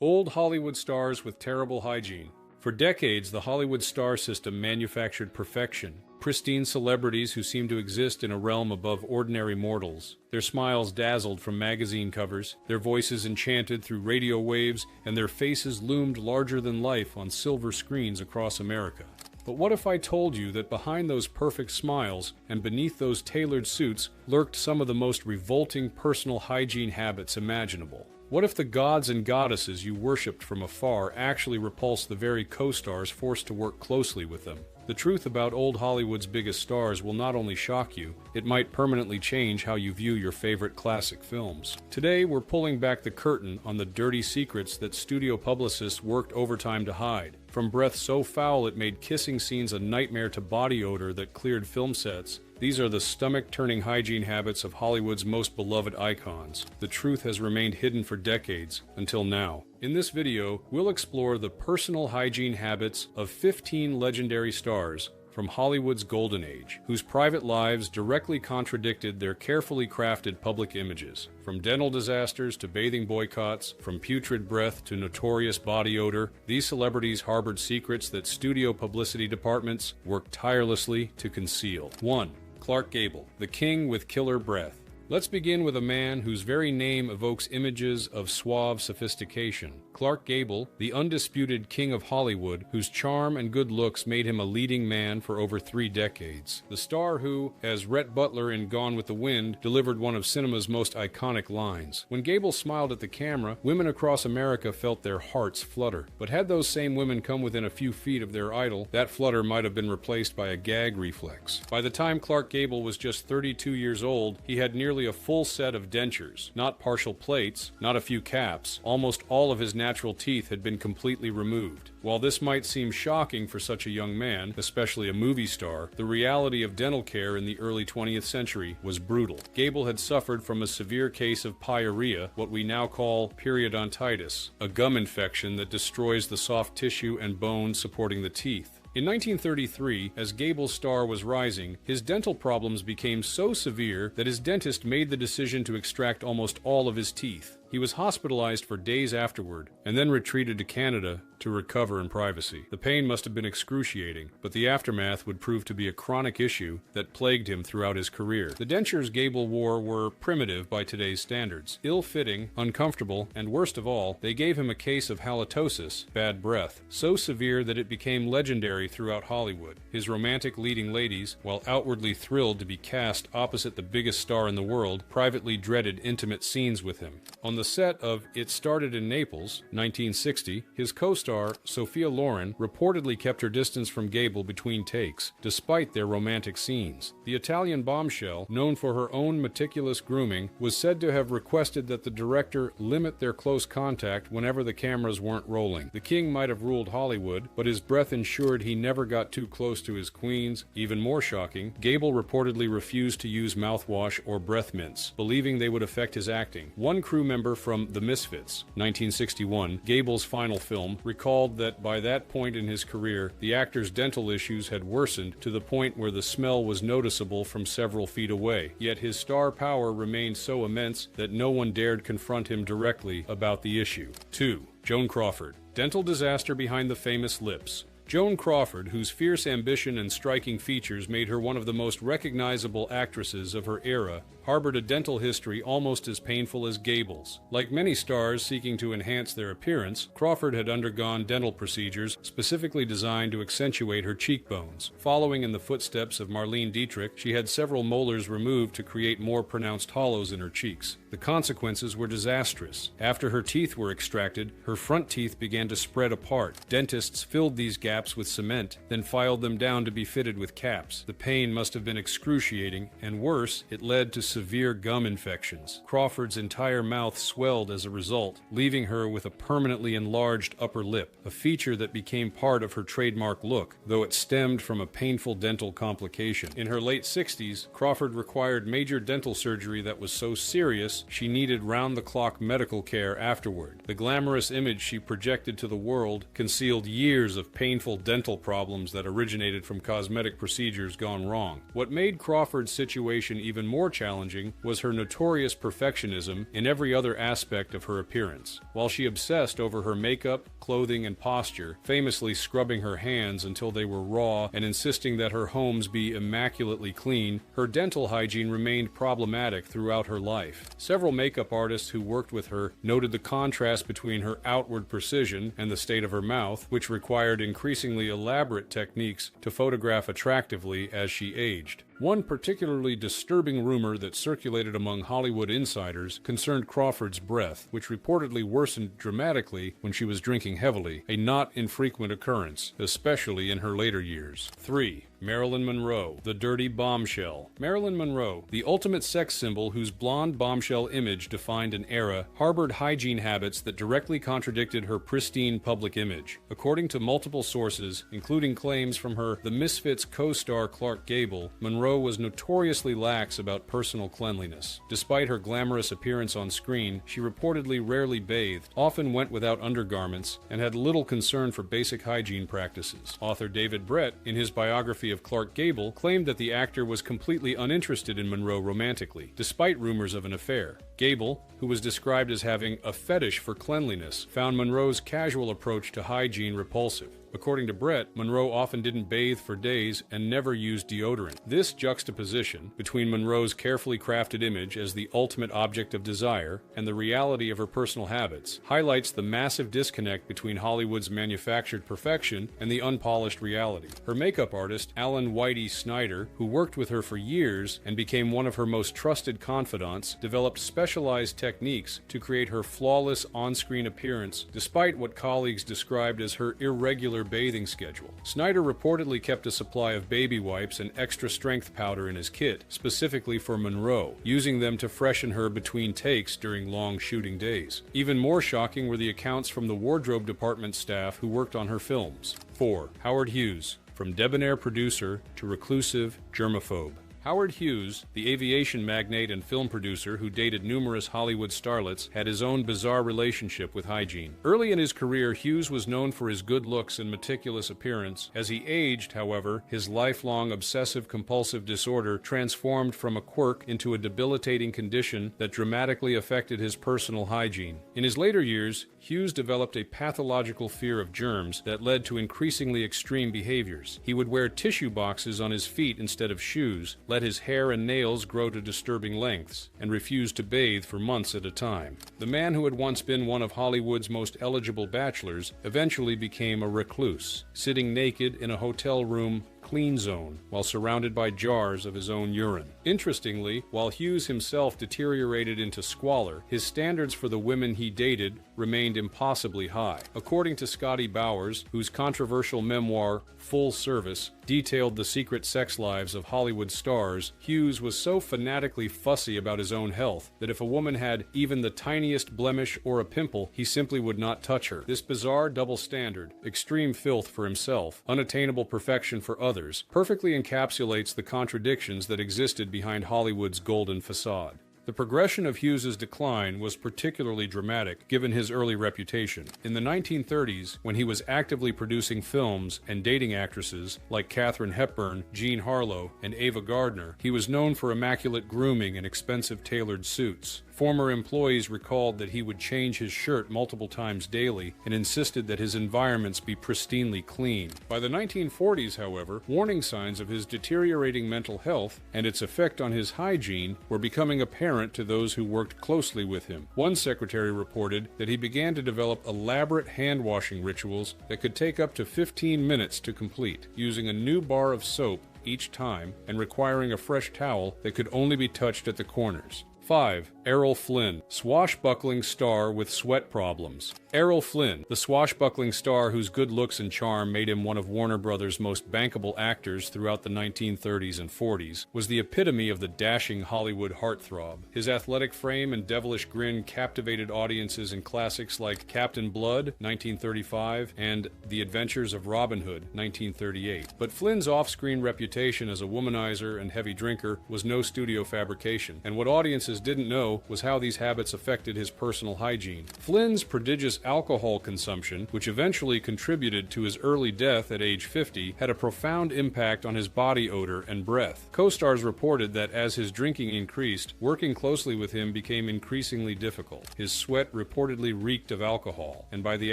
Old Hollywood stars with terrible hygiene. For decades, the Hollywood star system manufactured perfection. Pristine celebrities who seemed to exist in a realm above ordinary mortals. Their smiles dazzled from magazine covers, their voices enchanted through radio waves, and their faces loomed larger than life on silver screens across America. But what if I told you that behind those perfect smiles and beneath those tailored suits lurked some of the most revolting personal hygiene habits imaginable? What if the gods and goddesses you worshipped from afar actually repulsed the very co-stars forced to work closely with them? The truth about old Hollywood's biggest stars will not only shock you, it might permanently change how you view your favorite classic films. Today, we're pulling back the curtain on the dirty secrets that studio publicists worked overtime to hide. From breath so foul it made kissing scenes a nightmare to body odor that cleared film sets, these are the stomach-turning hygiene habits of Hollywood's most beloved icons. The truth has remained hidden for decades, until now. In this video, we'll explore the personal hygiene habits of 15 legendary stars from Hollywood's golden age, whose private lives directly contradicted their carefully crafted public images. From dental disasters to bathing boycotts, from putrid breath to notorious body odor, these celebrities harbored secrets that studio publicity departments worked tirelessly to conceal. 1. Clark Gable, the king with killer breath. Let's begin with a man whose very name evokes images of suave sophistication. Clark Gable, the undisputed king of Hollywood, whose charm and good looks made him a leading man for over 3 decades. The star who, as Rhett Butler in Gone with the Wind, delivered one of cinema's most iconic lines. When Gable smiled at the camera, women across America felt their hearts flutter. But had those same women come within a few feet of their idol, that flutter might have been replaced by a gag reflex. By the time Clark Gable was just 32 years old, he had nearly a full set of dentures, not partial plates, not a few caps. Almost all of his natural teeth had been completely removed. While this might seem shocking for such a young man, especially a movie star, the reality of dental care in the early 20th century was brutal. Gable had suffered from a severe case of pyorrhea, what we now call periodontitis, a gum infection that destroys the soft tissue and bone supporting the teeth. In 1933, as Gable's star was rising, his dental problems became so severe that his dentist made the decision to extract almost all of his teeth. He was hospitalized for days afterward, and then retreated to Canada to recover in privacy. The pain must have been excruciating, but the aftermath would prove to be a chronic issue that plagued him throughout his career. The dentures Gable wore were primitive by today's standards, ill-fitting, uncomfortable, and worst of all, they gave him a case of halitosis, bad breath, so severe that it became legendary throughout Hollywood. His romantic leading ladies, while outwardly thrilled to be cast opposite the biggest star in the world, privately dreaded intimate scenes with him. On the set of It Started in Naples, 1960, his co-star, Sophia Loren, reportedly kept her distance from Gable between takes, despite their romantic scenes. The Italian bombshell, known for her own meticulous grooming, was said to have requested that the director limit their close contact whenever the cameras weren't rolling. The king might have ruled Hollywood, but his breath ensured he never got too close to his queens. Even more shocking, Gable reportedly refused to use mouthwash or breath mints, believing they would affect his acting. One crew member from The Misfits, 1961, Gable's final film, recalled that by that point in his career, the actor's dental issues had worsened to the point where the smell was noticeable from several feet away. Yet his star power remained so immense that no one dared confront him directly about the issue. 2. Joan Crawford. Dental disaster behind the famous lips. Joan Crawford, whose fierce ambition and striking features made her one of the most recognizable actresses of her era, harbored a dental history almost as painful as Gable's. Like many stars seeking to enhance their appearance, Crawford had undergone dental procedures specifically designed to accentuate her cheekbones. Following in the footsteps of Marlene Dietrich, she had several molars removed to create more pronounced hollows in her cheeks. The consequences were disastrous. After her teeth were extracted, her front teeth began to spread apart. Dentists filled these gaps with cement, then filed them down to be fitted with caps. The pain must have been excruciating, and worse, it led to severe gum infections. Crawford's entire mouth swelled as a result, leaving her with a permanently enlarged upper lip, a feature that became part of her trademark look, though it stemmed from a painful dental complication. In her late 60s, Crawford required major dental surgery that was so serious she needed round-the-clock medical care afterward. The glamorous image she projected to the world concealed years of painful dental problems that originated from cosmetic procedures gone wrong. What made Crawford's situation even more challenging challenging was her notorious perfectionism in every other aspect of her appearance. While she obsessed over her makeup, clothing, and posture, famously scrubbing her hands until they were raw and insisting that her homes be immaculately clean, her dental hygiene remained problematic throughout her life. Several makeup artists who worked with her noted the contrast between her outward precision and the state of her mouth, which required increasingly elaborate techniques to photograph attractively as she aged. One particularly disturbing rumor that circulated among Hollywood insiders concerned Crawford's breath, which reportedly worsened dramatically when she was drinking heavily, a not infrequent occurrence, especially in her later years. 3. Marilyn Monroe, the dirty bombshell. Marilyn Monroe, the ultimate sex symbol whose blonde bombshell image defined an era, harbored hygiene habits that directly contradicted her pristine public image. According to multiple sources, including claims from her The Misfits co-star Clark Gable, Monroe was notoriously lax about personal cleanliness. Despite her glamorous appearance on screen, she reportedly rarely bathed, often went without undergarments, and had little concern for basic hygiene practices. Author David Brett, in his biography of Clark Gable, claimed that the actor was completely uninterested in Monroe romantically, despite rumors of an affair. Gable, who was described as having a fetish for cleanliness, found Monroe's casual approach to hygiene repulsive. According to Brett, Monroe often didn't bathe for days and never used deodorant. This juxtaposition between Monroe's carefully crafted image as the ultimate object of desire and the reality of her personal habits highlights the massive disconnect between Hollywood's manufactured perfection and the unpolished reality. Her makeup artist, Alan Whitey Snyder, who worked with her for years and became one of her most trusted confidants, developed specialized techniques to create her flawless on-screen appearance despite what colleagues described as her irregular bathing schedule. Snyder reportedly kept a supply of baby wipes and extra-strength powder in his kit, specifically for Monroe, using them to freshen her between takes during long shooting days. Even more shocking were the accounts from the wardrobe department staff who worked on her films. 4. Howard Hughes, from debonair producer to reclusive germaphobe. Howard Hughes, the aviation magnate and film producer who dated numerous Hollywood starlets, had his own bizarre relationship with hygiene. Early in his career, Hughes was known for his good looks and meticulous appearance. As he aged, however, his lifelong obsessive-compulsive disorder transformed from a quirk into a debilitating condition that dramatically affected his personal hygiene. In his later years, Hughes developed a pathological fear of germs that led to increasingly extreme behaviors. He would wear tissue boxes on his feet instead of shoes, let his hair and nails grow to disturbing lengths, and refused to bathe for months at a time. The man who had once been one of Hollywood's most eligible bachelors eventually became a recluse, sitting naked in a hotel room clean zone while surrounded by jars of his own urine. Interestingly, while Hughes himself deteriorated into squalor, his standards for the women he dated remained impossibly high. According to Scotty Bowers, whose controversial memoir, Full Service, detailed the secret sex lives of Hollywood stars, Hughes was so fanatically fussy about his own health that if a woman had even the tiniest blemish or a pimple, he simply would not touch her. This bizarre double standard, extreme filth for himself, unattainable perfection for others, perfectly encapsulates the contradictions that existed behind Hollywood's golden facade. The progression of Hughes's decline was particularly dramatic given his early reputation. In the 1930s, when he was actively producing films and dating actresses like Katharine Hepburn, Jean Harlow, and Ava Gardner, he was known for immaculate grooming and expensive tailored suits. Former employees recalled that he would change his shirt multiple times daily and insisted that his environments be pristinely clean. By the 1940s, however, warning signs of his deteriorating mental health and its effect on his hygiene were becoming apparent to those who worked closely with him. One secretary reported that he began to develop elaborate hand-washing rituals that could take up to 15 minutes to complete, using a new bar of soap each time and requiring a fresh towel that could only be touched at the corners. 5. Errol Flynn, swashbuckling star with sweat problems. Errol Flynn, the swashbuckling star whose good looks and charm made him one of Warner Brothers' most bankable actors throughout the 1930s and 40s, was the epitome of the dashing Hollywood heartthrob. His athletic frame and devilish grin captivated audiences in classics like Captain Blood, 1935, and The Adventures of Robin Hood, 1938. But Flynn's off-screen reputation as a womanizer and heavy drinker was no studio fabrication, and what audiences audiences didn't know was how these habits affected his personal hygiene. Flynn's prodigious alcohol consumption, which eventually contributed to his early death at age 50, had a profound impact on his body odor and breath. Co-stars reported that as his drinking increased, working closely with him became increasingly difficult. His sweat reportedly reeked of alcohol, and by the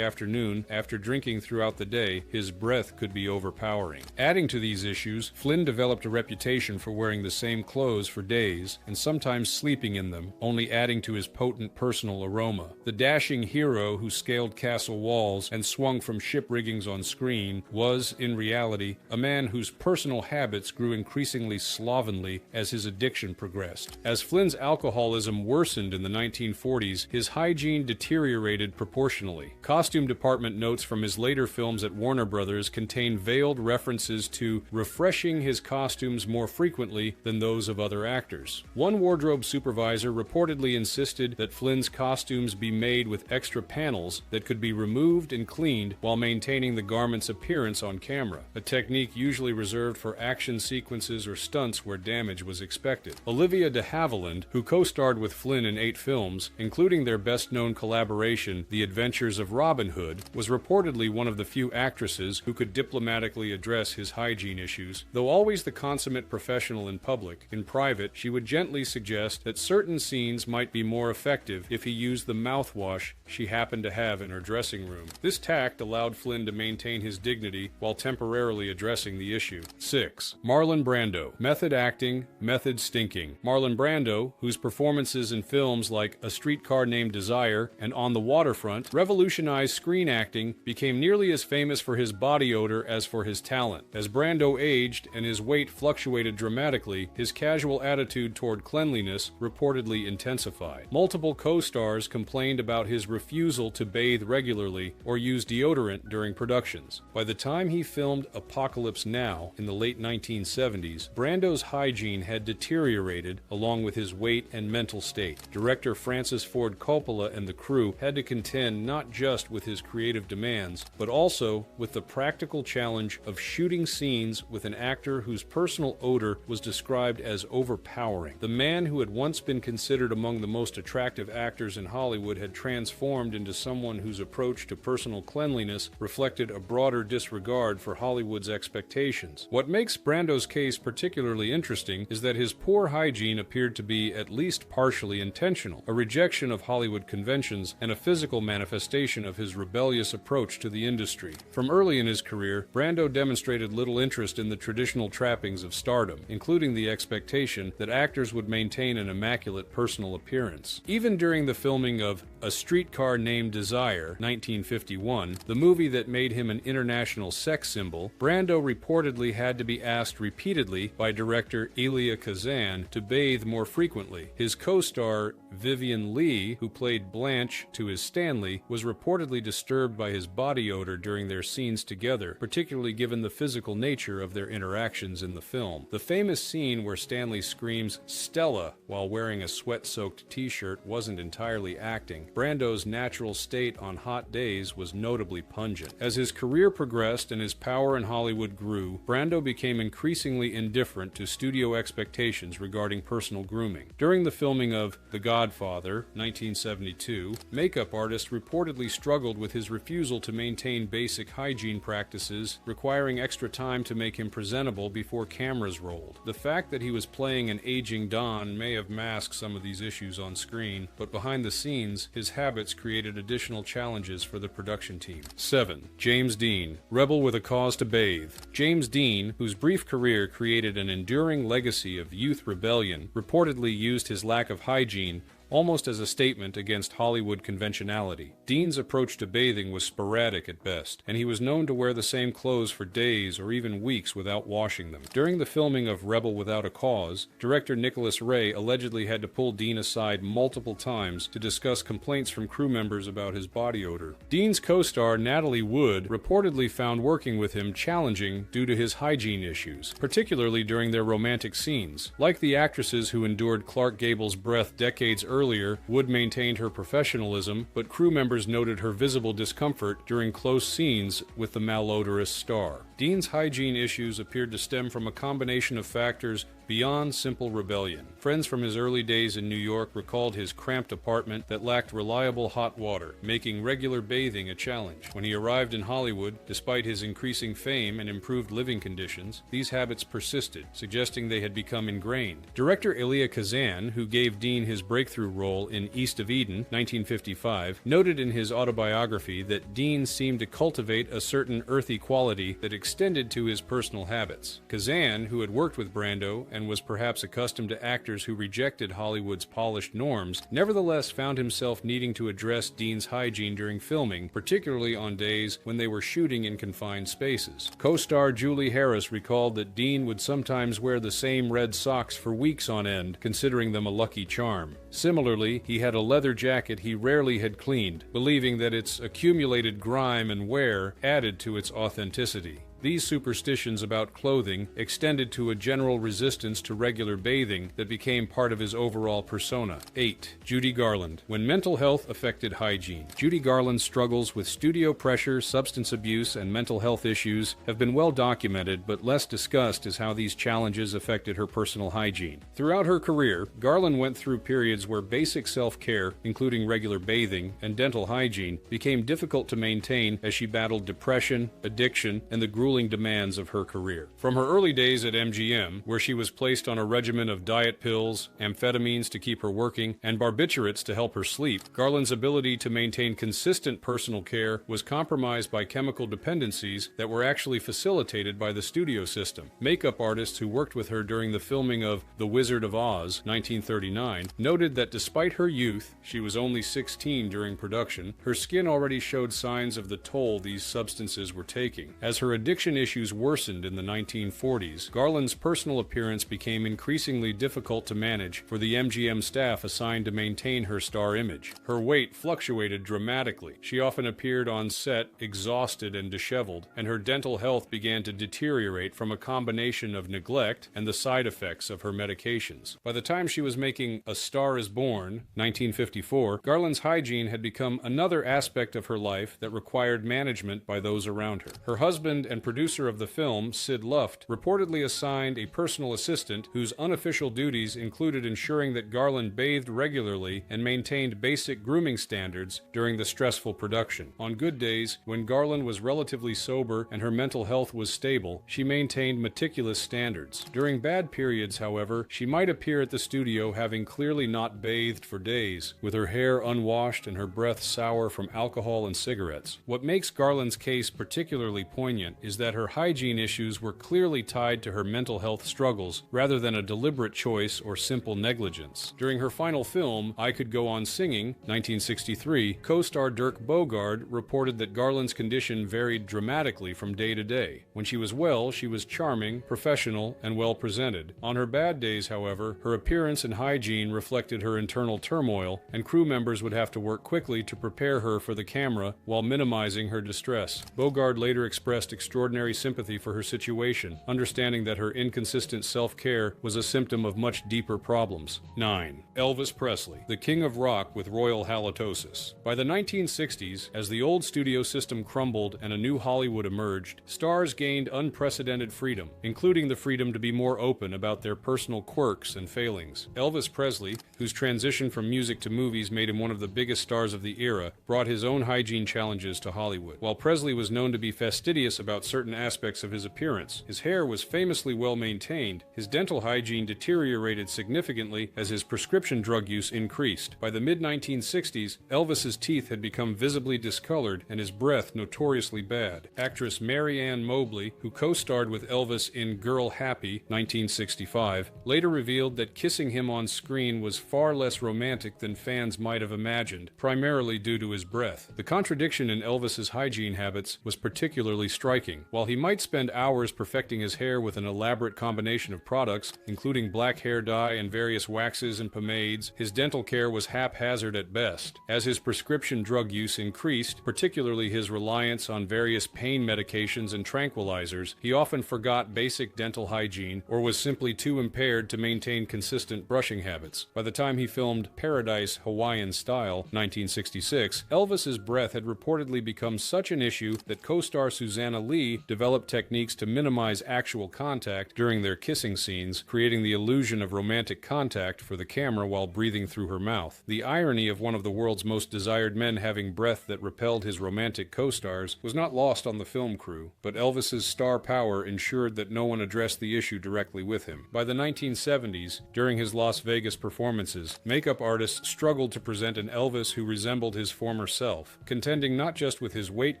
afternoon, after drinking throughout the day, his breath could be overpowering. Adding to these issues, Flynn developed a reputation for wearing the same clothes for days, and sometimes sleeping in them, only adding to his potent personal aroma. The dashing hero who scaled castle walls and swung from ship riggings on screen was, in reality, a man whose personal habits grew increasingly slovenly as his addiction progressed. As Flynn's alcoholism worsened in the 1940s, his hygiene deteriorated proportionally. Costume department notes from his later films at Warner Brothers contain veiled references to refreshing his costumes more frequently than those of other actors. One wardrobe supervisor reportedly insisted that Flynn's costumes be made with extra panels that could be removed and cleaned while maintaining the garment's appearance on camera, a technique usually reserved for action sequences or stunts where damage was expected. Olivia de Havilland, who co-starred with Flynn in 8 films, including their best-known collaboration, The Adventures of Robin Hood, was reportedly one of the few actresses who could diplomatically address his hygiene issues. Though always the consummate professional in public, in private, she would gently suggest that certain scenes might be more effective if he used the mouthwash she happened to have in her dressing room. This tact allowed Flynn to maintain his dignity while temporarily addressing the issue. 6. Marlon Brando. Method acting, method stinking. Marlon Brando, whose performances in films like A Streetcar Named Desire and On the Waterfront revolutionized screen acting, became nearly as famous for his body odor as for his talent. As Brando aged and his weight fluctuated dramatically, his casual attitude toward cleanliness reportedly intensified. Multiple co-stars complained about his refusal to bathe regularly or use deodorant during productions. By the time he filmed Apocalypse Now in the late 1970s, Brando's hygiene had deteriorated along with his weight and mental state. Director Francis Ford Coppola and the crew had to contend not just with his creative demands, but also with the practical challenge of shooting scenes with an actor whose personal odor was described as overpowering. The man who had once been considered among the most attractive actors in Hollywood had transformed into someone whose approach to personal cleanliness reflected a broader disregard for Hollywood's expectations. What makes Brando's case particularly interesting is that his poor hygiene appeared to be at least partially intentional, a rejection of Hollywood conventions and a physical manifestation of his rebellious approach to the industry. From early in his career, Brando demonstrated little interest in the traditional trappings of stardom, including the expectation that actors would maintain an immaculate personal appearance. Even during the filming of A Streetcar Named Desire, 1951, the movie that made him an international sex symbol, Brando reportedly had to be asked repeatedly by director Elia Kazan to bathe more frequently. His co-star Vivian Leigh, who played Blanche to his Stanley, was reportedly disturbed by his body odor during their scenes together, particularly given the physical nature of their interactions in the film. The famous scene where Stanley screams "Stella" while wearing a sweat-soaked t-shirt wasn't entirely acting. Brando's natural state on hot days was notably pungent. As his career progressed and his power in Hollywood grew, Brando became increasingly indifferent to studio expectations regarding personal grooming. During the filming of The Godfather, 1972, makeup artists reportedly struggled with his refusal to maintain basic hygiene practices, requiring extra time to make him presentable before cameras rolled. The fact that he was playing an aging Don may have masked some of these issues on screen, but behind the scenes, his habits created additional challenges for the production team. 7. James Dean. Rebel with a cause to bathe. James Dean, whose brief career created an enduring legacy of youth rebellion, reportedly used his lack of hygiene almost as a statement against Hollywood conventionality. Dean's approach to bathing was sporadic at best, and he was known to wear the same clothes for days or even weeks without washing them. During the filming of Rebel Without a Cause, director Nicholas Ray allegedly had to pull Dean aside multiple times to discuss complaints from crew members about his body odor. Dean's co-star Natalie Wood reportedly found working with him challenging due to his hygiene issues, particularly during their romantic scenes. Like the actresses who endured Clark Gable's breath decades earlier, Wood maintained her professionalism, but crew members noted her visible discomfort during close scenes with the malodorous star. Dean's hygiene issues appeared to stem from a combination of factors beyond simple rebellion. Friends from his early days in New York recalled his cramped apartment that lacked reliable hot water, making regular bathing a challenge. When he arrived in Hollywood, despite his increasing fame and improved living conditions, these habits persisted, suggesting they had become ingrained. Director Elia Kazan, who gave Dean his breakthrough role in East of Eden, 1955, noted in his autobiography that Dean seemed to cultivate a certain earthy quality that extended to his personal habits. Kazan, who had worked with Brando and was perhaps accustomed to actors who rejected Hollywood's polished norms, nevertheless found himself needing to address Dean's hygiene during filming, particularly on days when they were shooting in confined spaces. Co-star Julie Harris recalled that Dean would sometimes wear the same red socks for weeks on end, considering them a lucky charm. Similarly, he had a leather jacket he rarely had cleaned, believing that its accumulated grime and wear added to its authenticity. These superstitions about clothing extended to a general resistance to regular bathing that became part of his overall persona. 8. Judy Garland. When mental health affected hygiene. Judy Garland's struggles with studio pressure, substance abuse, and mental health issues have been well documented, but less discussed is how these challenges affected her personal hygiene. Throughout her career, Garland went through periods where basic self-care, including regular bathing and dental hygiene, became difficult to maintain as she battled depression, addiction, and the grueling demands of her career. From her early days at MGM, where she was placed on a regimen of diet pills, amphetamines to keep her working, and barbiturates to help her sleep, Garland's ability to maintain consistent personal care was compromised by chemical dependencies that were actually facilitated by the studio system. Makeup artists who worked with her during the filming of The Wizard of Oz, 1939, noted that despite her youth, she was only 16 during production, her skin already showed signs of the toll these substances were taking. As her addiction issues worsened in the 1940s, Garland's personal appearance became increasingly difficult to manage for the MGM staff assigned to maintain her star image. Her weight fluctuated dramatically. She often appeared on set exhausted and disheveled, and her dental health began to deteriorate from a combination of neglect and the side effects of her medications. By the time she was making A Star is Born, 1954, Garland's hygiene had become another aspect of her life that required management by those around her. Her husband and producer of the film, Sid Luft, reportedly assigned a personal assistant whose unofficial duties included ensuring that Garland bathed regularly and maintained basic grooming standards during the stressful production. On good days, when Garland was relatively sober and her mental health was stable, she maintained meticulous standards. During bad periods, however, she might appear at the studio having clearly not bathed for days, with her hair unwashed and her breath sour from alcohol and cigarettes. What makes Garland's case particularly poignant is that her hygiene issues were clearly tied to her mental health struggles rather than a deliberate choice or simple negligence. During her final film, I Could Go On Singing, 1963, co-star Dirk Bogarde reported that Garland's condition varied dramatically from day to day. When she was well, she was charming, professional, and well-presented. On her bad days, however, her appearance and hygiene reflected her internal turmoil, and crew members would have to work quickly to prepare her for the camera while minimizing her distress. Bogarde later expressed extraordinary sympathy for her situation, understanding that her inconsistent self-care was a symptom of much deeper problems. 9. Elvis Presley, the king of rock with royal halitosis. By the 1960s, as the old studio system crumbled and a new Hollywood emerged, stars gained unprecedented freedom, including the freedom to be more open about their personal quirks and failings. Elvis Presley, whose transition from music to movies made him one of the biggest stars of the era, brought his own hygiene challenges to Hollywood. While Presley was known to be fastidious about certain aspects of his appearance, his hair was famously well maintained, his dental hygiene deteriorated significantly as his prescription drug use increased. By the mid-1960s, Elvis's teeth had become visibly discolored and his breath notoriously bad. Actress Mary Ann Mobley, who co-starred with Elvis in Girl Happy, 1965, later revealed that kissing him on screen was far less romantic than fans might have imagined, primarily due to his breath. The contradiction in Elvis's hygiene habits was particularly striking. While he might spend hours perfecting his hair with an elaborate combination of products, including black hair dye and various waxes and pomades, his dental care was haphazard at best. As his prescription drug use increased, particularly his reliance on various pain medications and tranquilizers, he often forgot basic dental hygiene or was simply too impaired to maintain consistent brushing habits. By the time he filmed Paradise Hawaiian Style, 1966, Elvis's breath had reportedly become such an issue that co-star Susanna Lee developed techniques to minimize actual contact during their kissing scenes, creating the illusion of romantic contact for the camera while breathing through her mouth. The irony of one of the world's most desired men having breath that repelled his romantic co-stars was not lost on the film crew, but Elvis's star power ensured that no one addressed the issue directly with him. By the 1970s, during his Las Vegas performances, makeup artists struggled to present an Elvis who resembled his former self, contending not just with his weight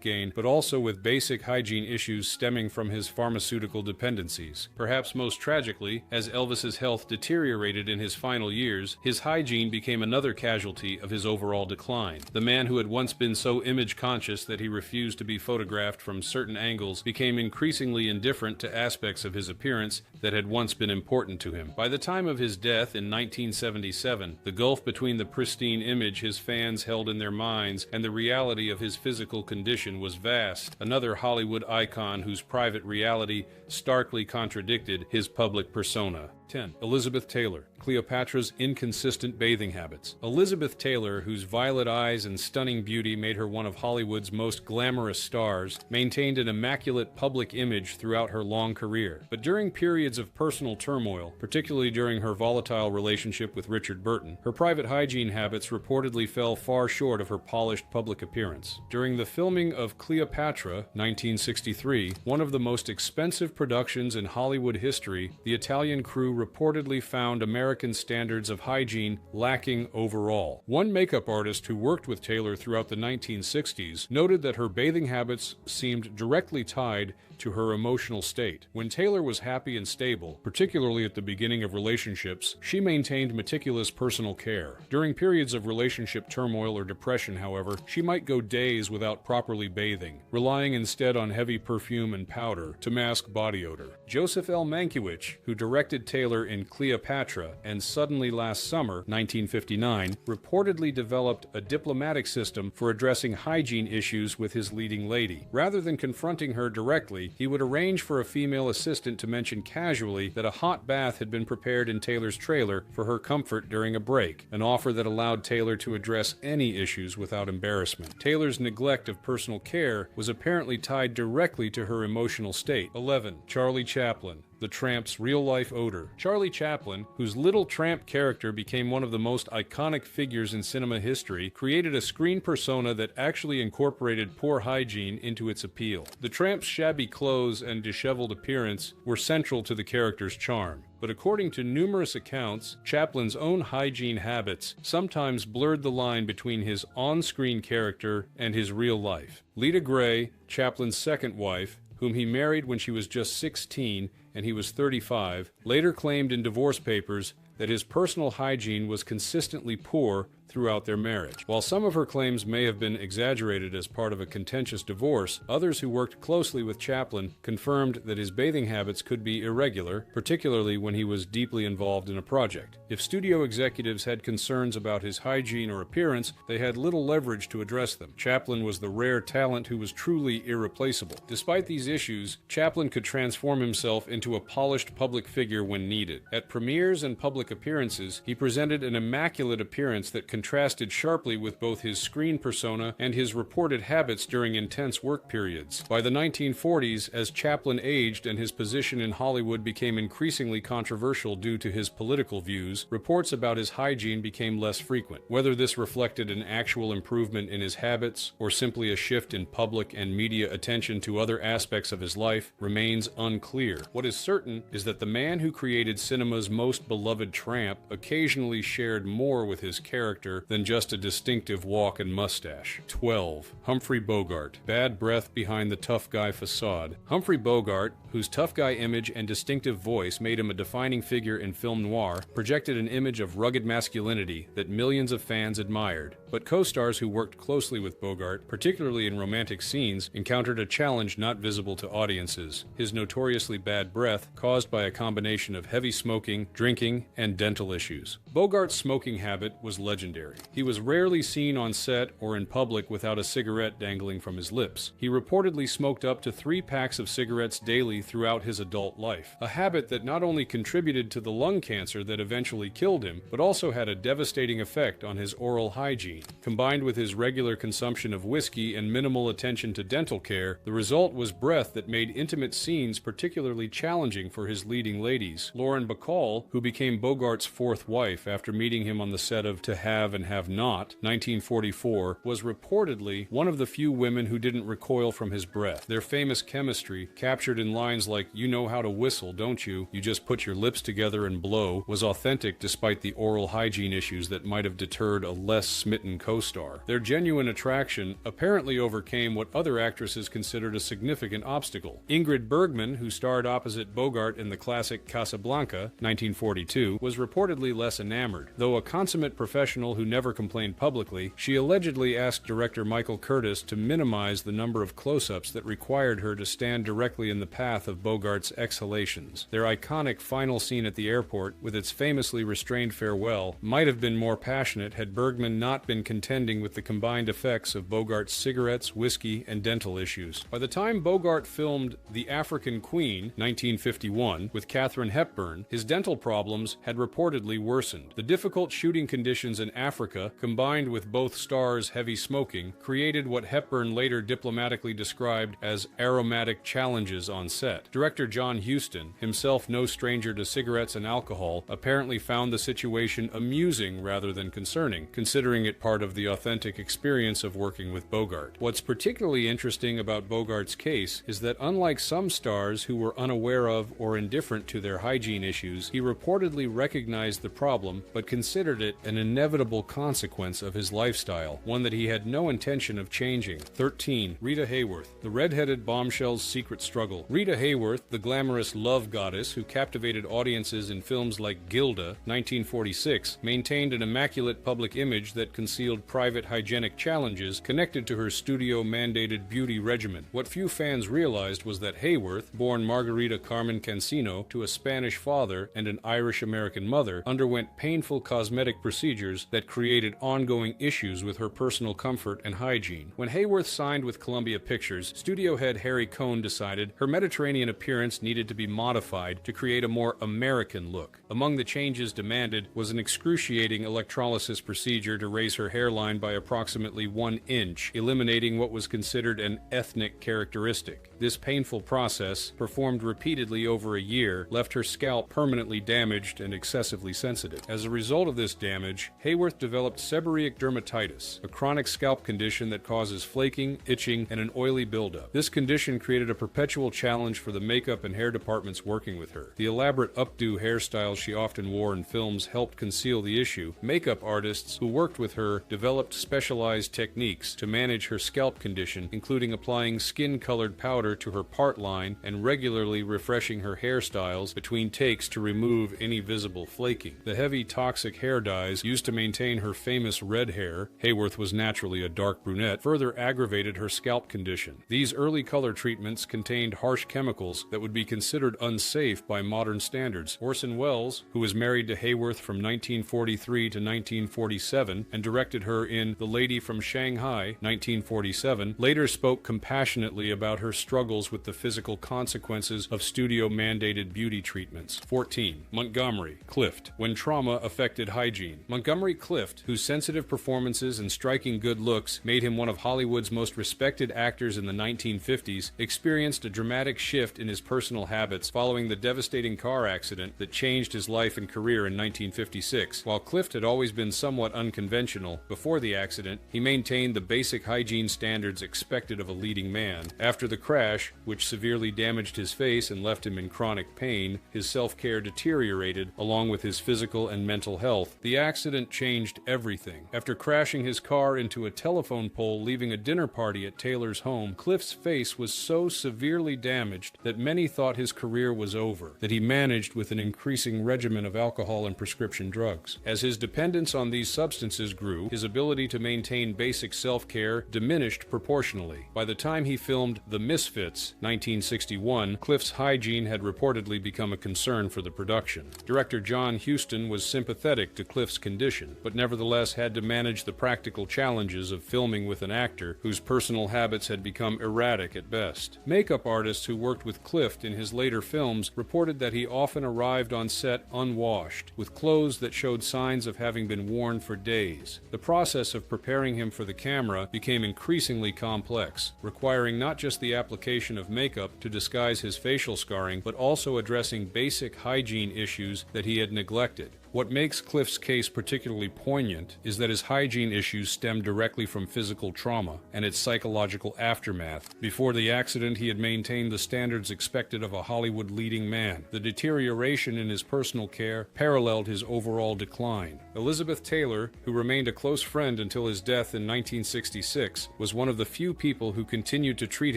gain, but also with basic hygiene issues stemming from his pharmaceutical dependencies. Perhaps most tragically, as Elvis's health deteriorated in his final years, his hygiene became another casualty of his overall decline. The man who had once been so image-conscious that he refused to be photographed from certain angles became increasingly indifferent to aspects of his appearance that had once been important to him. By the time of his death in 1977, the gulf between the pristine image his fans held in their minds and the reality of his physical condition was vast, another Hollywood icon whose private reality starkly contradicted his public persona. 10. Elizabeth Taylor, Cleopatra's inconsistent bathing habits. Elizabeth Taylor, whose violet eyes and stunning beauty made her one of Hollywood's most glamorous stars, maintained an immaculate public image throughout her long career. But during periods of personal turmoil, particularly during her volatile relationship with Richard Burton, her private hygiene habits reportedly fell far short of her polished public appearance. During the filming of Cleopatra, 1963, one of the most expensive productions in Hollywood history, the Italian crew reportedly found American standards of hygiene lacking overall. One makeup artist who worked with Taylor throughout the 1960s noted that her bathing habits seemed directly tied to her emotional state. When Taylor was happy and stable, particularly at the beginning of relationships, she maintained meticulous personal care. During periods of relationship turmoil or depression, however, she might go days without properly bathing, relying instead on heavy perfume and powder to mask body odor. Joseph L. Mankiewicz, who directed Taylor in Cleopatra and Suddenly Last Summer, 1959, reportedly developed a diplomatic system for addressing hygiene issues with his leading lady. Rather than confronting her directly, he would arrange for a female assistant to mention casually that a hot bath had been prepared in Taylor's trailer for her comfort during a break, an offer that allowed Taylor to address any issues without embarrassment. Taylor's neglect of personal care was apparently tied directly to her emotional state. 11. Charlie Chaplin, the Tramp's real-life odor. Charlie Chaplin, whose Little Tramp character became one of the most iconic figures in cinema history, created a screen persona that actually incorporated poor hygiene into its appeal. The Tramp's shabby clothes and disheveled appearance were central to the character's charm. But according to numerous accounts, Chaplin's own hygiene habits sometimes blurred the line between his on-screen character and his real life. Lita Gray, Chaplin's second wife, whom he married when she was just 16 and he was 35, later claimed in divorce papers that his personal hygiene was consistently poor throughout their marriage. While some of her claims may have been exaggerated as part of a contentious divorce, others who worked closely with Chaplin confirmed that his bathing habits could be irregular, particularly when he was deeply involved in a project. If studio executives had concerns about his hygiene or appearance, they had little leverage to address them. Chaplin was the rare talent who was truly irreplaceable. Despite these issues, Chaplin could transform himself into a polished public figure when needed. At premieres and public appearances, he presented an immaculate appearance that contrasted sharply with both his screen persona and his reported habits during intense work periods. By the 1940s, as Chaplin aged and his position in Hollywood became increasingly controversial due to his political views, reports about his hygiene became less frequent. Whether this reflected an actual improvement in his habits or simply a shift in public and media attention to other aspects of his life remains unclear. What is certain is that the man who created cinema's most beloved tramp occasionally shared more with his character than just a distinctive walk and mustache. 12. Humphrey Bogart. Bad breath behind the tough guy facade. Humphrey Bogart, whose tough guy image and distinctive voice made him a defining figure in film noir, projected an image of rugged masculinity that millions of fans admired. But co-stars who worked closely with Bogart, particularly in romantic scenes, encountered a challenge not visible to audiences: his notoriously bad breath caused by a combination of heavy smoking, drinking, and dental issues. Bogart's smoking habit was legendary. legendary. He was rarely seen on set or in public without a cigarette dangling from his lips. He reportedly smoked up to 3 packs of cigarettes daily throughout his adult life, a habit that not only contributed to the lung cancer that eventually killed him, but also had a devastating effect on his oral hygiene. Combined with his regular consumption of whiskey and minimal attention to dental care, the result was breath that made intimate scenes particularly challenging for his leading ladies. Lauren Bacall, who became Bogart's 4th wife after meeting him on the set of To Have and Have Not, 1944, was reportedly one of the few women who didn't recoil from his breath. Their famous chemistry, captured in lines like, "You know how to whistle, don't you? You just put your lips together and blow," was authentic despite the oral hygiene issues that might have deterred a less smitten co-star. Their genuine attraction apparently overcame what other actresses considered a significant obstacle. Ingrid Bergman, who starred opposite Bogart in the classic Casablanca, 1942, was reportedly less enamored. Though a consummate professional who never complained publicly, she allegedly asked director Michael Curtis to minimize the number of close-ups that required her to stand directly in the path of Bogart's exhalations. Their iconic final scene at the airport, with its famously restrained farewell, might have been more passionate had Bergman not been contending with the combined effects of Bogart's cigarettes, whiskey, and dental issues. By the time Bogart filmed The African Queen, 1951, with Katharine Hepburn, his dental problems had reportedly worsened. The difficult shooting conditions in Africa, combined with both stars' heavy smoking, created what Hepburn later diplomatically described as aromatic challenges on set. Director John Huston, himself no stranger to cigarettes and alcohol, apparently found the situation amusing rather than concerning, considering it part of the authentic experience of working with Bogart. What's particularly interesting about Bogart's case is that unlike some stars who were unaware of or indifferent to their hygiene issues, he reportedly recognized the problem but considered it an inevitable consequence of his lifestyle, one that he had no intention of changing. 13. Rita Hayworth, the red-headed bombshell's secret struggle. Rita Hayworth, the glamorous love goddess who captivated audiences in films like Gilda, 1946, maintained an immaculate public image that concealed private hygienic challenges connected to her studio-mandated beauty regimen. What few fans realized was that Hayworth, born Margarita Carmen Cancino to a Spanish father and an Irish-American mother, underwent painful cosmetic procedures that created ongoing issues with her personal comfort and hygiene. When Hayworth signed with Columbia Pictures, studio head Harry Cohn decided her Mediterranean appearance needed to be modified to create a more American look. Among the changes demanded was an excruciating electrolysis procedure to raise her hairline by approximately 1 inch, eliminating what was considered an ethnic characteristic. This painful process, performed repeatedly over a year, left her scalp permanently damaged and excessively sensitive. As a result of this damage, Hayworth developed seborrheic dermatitis, a chronic scalp condition that causes flaking, itching, and an oily buildup. This condition created a perpetual challenge for the makeup and hair departments working with her. The elaborate updo hairstyles she often wore in films helped conceal the issue. Makeup artists who worked with her developed specialized techniques to manage her scalp condition, including applying skin-colored powder to her part line and regularly refreshing her hairstyles between takes to remove any visible flaking. The heavy, toxic hair dyes used to maintain her famous red hair — Hayworth was naturally a dark brunette — further aggravated her scalp condition. These early color treatments contained harsh chemicals that would be considered unsafe by modern standards. Orson Welles, who was married to Hayworth from 1943 to 1947 and directed her in The Lady from Shanghai, 1947, later spoke compassionately about her struggles with the physical consequences of studio-mandated beauty treatments. 14. Montgomery Clift. When trauma affected hygiene. Montgomery Clift, whose sensitive performances and striking good looks made him one of Hollywood's most respected actors in the 1950s, experienced a dramatic shift in his personal habits following the devastating car accident that changed his life and career in 1956. While Clift had always been somewhat unconventional, before the accident, he maintained the basic hygiene standards expected of a leading man. After the crash, which severely damaged his face and left him in chronic pain, his self-care deteriorated, along with his physical and mental health. The accident changed everything. After crashing his car into a telephone pole leaving a dinner party at Taylor's home, Clift's face was so severely damaged that many thought his career was over, that he managed with an increasing regimen of alcohol and prescription drugs. As his dependence on these substances grew, his ability to maintain basic self-care diminished proportionally. By the time he filmed The Misfits, 1961, Clift's hygiene had reportedly become a concern for the production. Director John Huston was sympathetic to Clift's condition, but but nevertheless had to manage the practical challenges of filming with an actor whose personal habits had become erratic at best. Makeup artists who worked with Clift in his later films reported that he often arrived on set unwashed, with clothes that showed signs of having been worn for days. The process of preparing him for the camera became increasingly complex, requiring not just the application of makeup to disguise his facial scarring, but also addressing basic hygiene issues that he had neglected. What makes Clift's case particularly poignant is that his hygiene issues stemmed directly from physical trauma and its psychological aftermath. Before the accident, he had maintained the standards expected of a Hollywood leading man. The deterioration in his personal care paralleled his overall decline. Elizabeth Taylor, who remained a close friend until his death in 1966, was one of the few people who continued to treat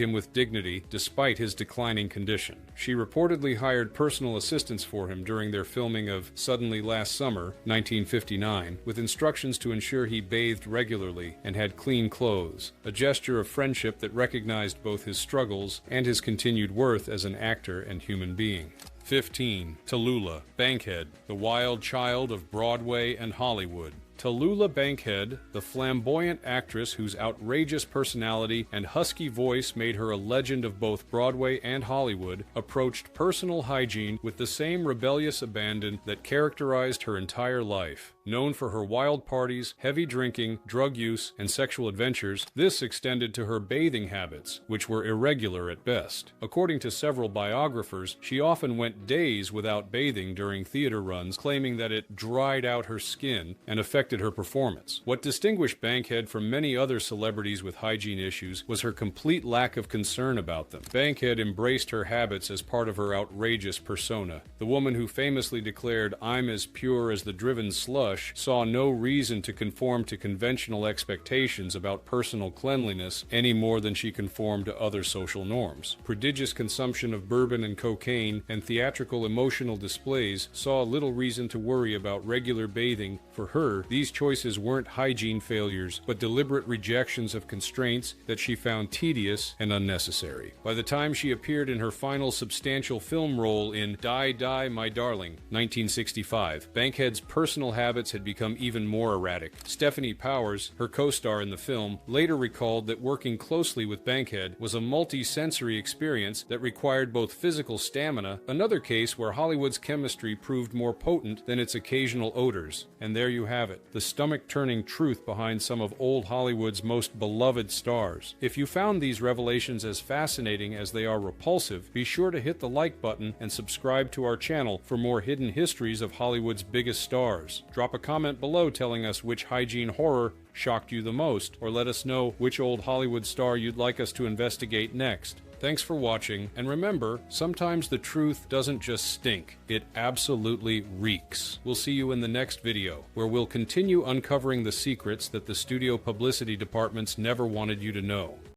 him with dignity despite his declining condition. She reportedly hired personal assistants for him during their filming of Suddenly Last Summer, 1959, with instructions to ensure he bathed regularly and had clean clothes, a gesture of friendship that recognized both his struggles and his continued worth as an actor and human being. 15. Tallulah Bankhead, the wild child of Broadway and Hollywood. Tallulah Bankhead, the flamboyant actress whose outrageous personality and husky voice made her a legend of both Broadway and Hollywood, approached personal hygiene with the same rebellious abandon that characterized her entire life. Known for her wild parties, heavy drinking, drug use, and sexual adventures, this extended to her bathing habits, which were irregular at best. According to several biographers, she often went days without bathing during theater runs, claiming that it dried out her skin and affected her performance. What distinguished Bankhead from many other celebrities with hygiene issues was her complete lack of concern about them. Bankhead embraced her habits as part of her outrageous persona. The woman who famously declared, "I'm as pure as the driven slush," saw no reason to conform to conventional expectations about personal cleanliness any more than she conformed to other social norms. Prodigious consumption of bourbon and cocaine and theatrical emotional displays saw little reason to worry about regular bathing. For her, these choices weren't hygiene failures, but deliberate rejections of constraints that she found tedious and unnecessary. By the time she appeared in her final substantial film role in Die, Die, My Darling, 1965, Bankhead's personal habits had become even more erratic. Stephanie Powers, her co-star in the film, later recalled that working closely with Bankhead was a multi-sensory experience that required both physical stamina, another case where Hollywood's chemistry proved more potent than its occasional odors. And there you have it, the stomach-turning truth behind some of old Hollywood's most beloved stars. If you found these revelations as fascinating as they are repulsive, be sure to hit the like button and subscribe to our channel for more hidden histories of Hollywood's biggest stars. Drop a comment below telling us which hygiene horror shocked you the most, or let us know which old Hollywood star you'd like us to investigate next. Thanks for watching, and remember, sometimes the truth doesn't just stink, it absolutely reeks. We'll see you in the next video, where we'll continue uncovering the secrets that the studio publicity departments never wanted you to know.